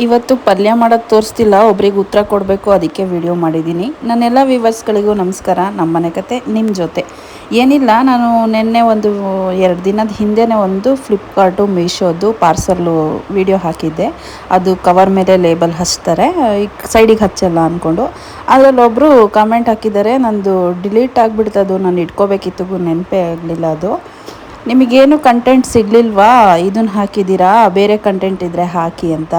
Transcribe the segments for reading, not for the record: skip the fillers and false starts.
ಇವತ್ತು ಪಲ್ಯ ಮಾಡೋದು ತೋರಿಸ್ತಿಲ್ಲ, ಒಬ್ರಿಗೆ ಉತ್ತರ ಕೊಡಬೇಕು, ಅದಕ್ಕೆ ವಿಡಿಯೋ ಮಾಡಿದ್ದೀನಿ. ನನ್ನೆಲ್ಲ ವ್ಯೂವರ್ಸ್ಗಳಿಗೂ ನಮಸ್ಕಾರ. ನಮ್ಮ ಮನೆ ಕತೆ ನಿಮ್ಮ ಜೊತೆ ಏನಿಲ್ಲ. ನಾನು ನಿನ್ನೆ ಒಂದು 2 ದಿನದ ಹಿಂದೆನೇ ಒಂದು ಫ್ಲಿಪ್ಕಾರ್ಟು ಮೀಶೋದು ಪಾರ್ಸಲ್ಲು ವಿಡಿಯೋ ಹಾಕಿದ್ದೆ. ಅದು ಕವರ್ ಮೇಲೆ ಲೇಬಲ್ ಹಚ್ತಾರೆ, ಈಗ ಸೈಡಿಗೆ ಹಚ್ಚಲ್ಲ ಅಂದ್ಕೊಂಡು. ಅದರಲ್ಲೊಬ್ಬರು ಕಮೆಂಟ್ ಹಾಕಿದ್ದಾರೆ, ನಂದು ಡಿಲೀಟ್ ಆಗಿಬಿಡ್ತದು, ನಾನು ಇಟ್ಕೋಬೇಕಿತ್ತು, ನೆನಪೇ ಆಗಲಿಲ್ಲ. ಅದು ನಿಮಗೇನು ಕಂಟೆಂಟ್ ಸಿಗಲಿಲ್ವಾ, ಇದನ್ನು ಹಾಕಿದ್ದೀರಾ, ಬೇರೆ ಕಂಟೆಂಟ್ ಇದ್ದರೆ ಹಾಕಿ ಅಂತ.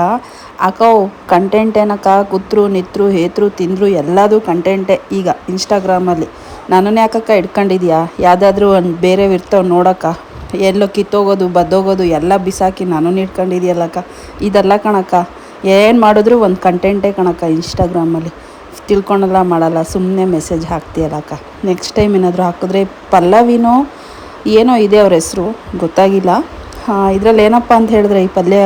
ಅಕ್ಕೋ ಕಂಟೆಂಟ್ ಏನಕ್ಕ, ಕೂತ್ರು ನಿತ್ರು ಹೇತ್ರು ತಿಂದರು ಎಲ್ಲದೂ ಕಂಟೆಂಟೇ ಈಗ ಇನ್ಸ್ಟಾಗ್ರಾಮಲ್ಲಿ. ನನ್ನನ್ನು ಯಾಕಕ್ಕ ಇಟ್ಕೊಂಡಿದ್ಯಾ, ಯಾವುದಾದ್ರೂ ಒಂದು ಬೇರೆ ಇರ್ತಾವೆ ನೋಡಕ್ಕ, ಎಲ್ಲೋ ಕಿತ್ತೋಗೋದು ಬದ್ದೋಗೋದು ಎಲ್ಲ ಬಿಸಾಕಿ ನನ್ನನ್ನು ಇಟ್ಕೊಂಡಿದ್ಯಲ್ಲಕ್ಕ. ಇದೆಲ್ಲ ಕಣಕ್ಕ, ಏನು ಮಾಡಿದ್ರು ಒಂದು ಕಂಟೆಂಟೇ ಕಣಕ್ಕ ಇನ್ಸ್ಟಾಗ್ರಾಮಲ್ಲಿ. ತಿಳ್ಕೊಳಲ್ಲ ಮಾಡಲ್ಲ, ಸುಮ್ಮನೆ ಮೆಸೇಜ್ ಹಾಕ್ತೀಯಲ್ಲಕ್ಕ. ನೆಕ್ಸ್ಟ್ ಟೈಮ್ ಏನಾದರೂ ಹಾಕಿದ್ರೆ ಪಲ್ಲವಿನೋ ಏನೋ ಇದೆ ಅವ್ರ ಹೆಸರು, ಗೊತ್ತಾಗಿಲ್ಲ. ಇದರಲ್ಲಿ ಏನಪ್ಪ ಅಂತ ಹೇಳಿದ್ರೆ, ಈ ಪಲ್ಯ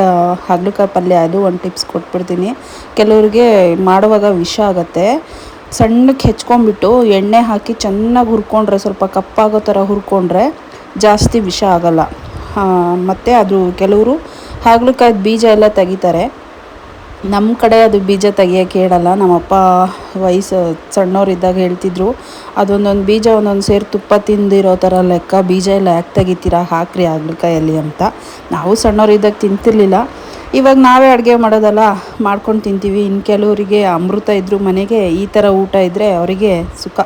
ಹಾಗಲಕಾಯಿ ಪಲ್ಯ, ಅದು ಒಂದು ಟಿಪ್ಸ್ ಕೊಟ್ಬಿಡ್ತೀನಿ. ಕೆಲವ್ರಿಗೆ ಮಾಡುವಾಗ ವಿಷ ಆಗುತ್ತೆ. ಸಣ್ಣಕ್ಕೆ ಹೆಚ್ಕೊಂಡ್ಬಿಟ್ಟು ಎಣ್ಣೆ ಹಾಕಿ ಚೆನ್ನಾಗಿ ಹುರ್ಕೊಂಡ್ರೆ, ಸ್ವಲ್ಪ ಕಪ್ಪಾಗೋ ಥರ ಹುರ್ಕೊಂಡ್ರೆ ಜಾಸ್ತಿ ವಿಷ ಆಗೋಲ್ಲ. ಮತ್ತು ಅದು ಕೆಲವರು ಹಾಗಲಕಾಯ್ದು ಬೀಜ ಎಲ್ಲ ತೆಗಿತಾರೆ. ನಮ್ಮ ಕಡೆ ಅದು ಬೀಜ ತೆಗಿಯೋಕ್ಕೆ ಹೇಳಲ್ಲ. ನಮ್ಮಪ್ಪ ಸಣ್ಣವರಿದ್ದಾಗ ಹೇಳ್ತಿದ್ರು, ಅದೊಂದೊಂದು ಬೀಜ ಒಂದೊಂದು ಸೇರಿ ತುಪ್ಪ ತಿಂದಿರೋ ಥರ ಲೆಕ್ಕ, ಬೀಜ ಎಲ್ಲ ಯಾಕೆ ತೆಗಿತೀರಾ, ಹಾಕ್ರಿ ಹಾಗಲಕಾಯಲ್ಲಿ ಅಂತ. ನಾವು ಸಣ್ಣವರಿದ್ದಾಗ ತಿಂತಿರ್ಲಿಲ್ಲ. ಇವಾಗ ನಾವೇ ಅಡುಗೆ ಮಾಡೋದಲ್ಲ, ಮಾಡ್ಕೊಂಡು ತಿಂತೀವಿ. ಇನ್ನು ಕೆಲವರಿಗೆ ಅಮೃತ ಇದ್ದರೂ ಮನೆಗೆ ಈ ಥರ ಊಟ ಇದ್ದರೆ ಅವರಿಗೆ ಸುಖ.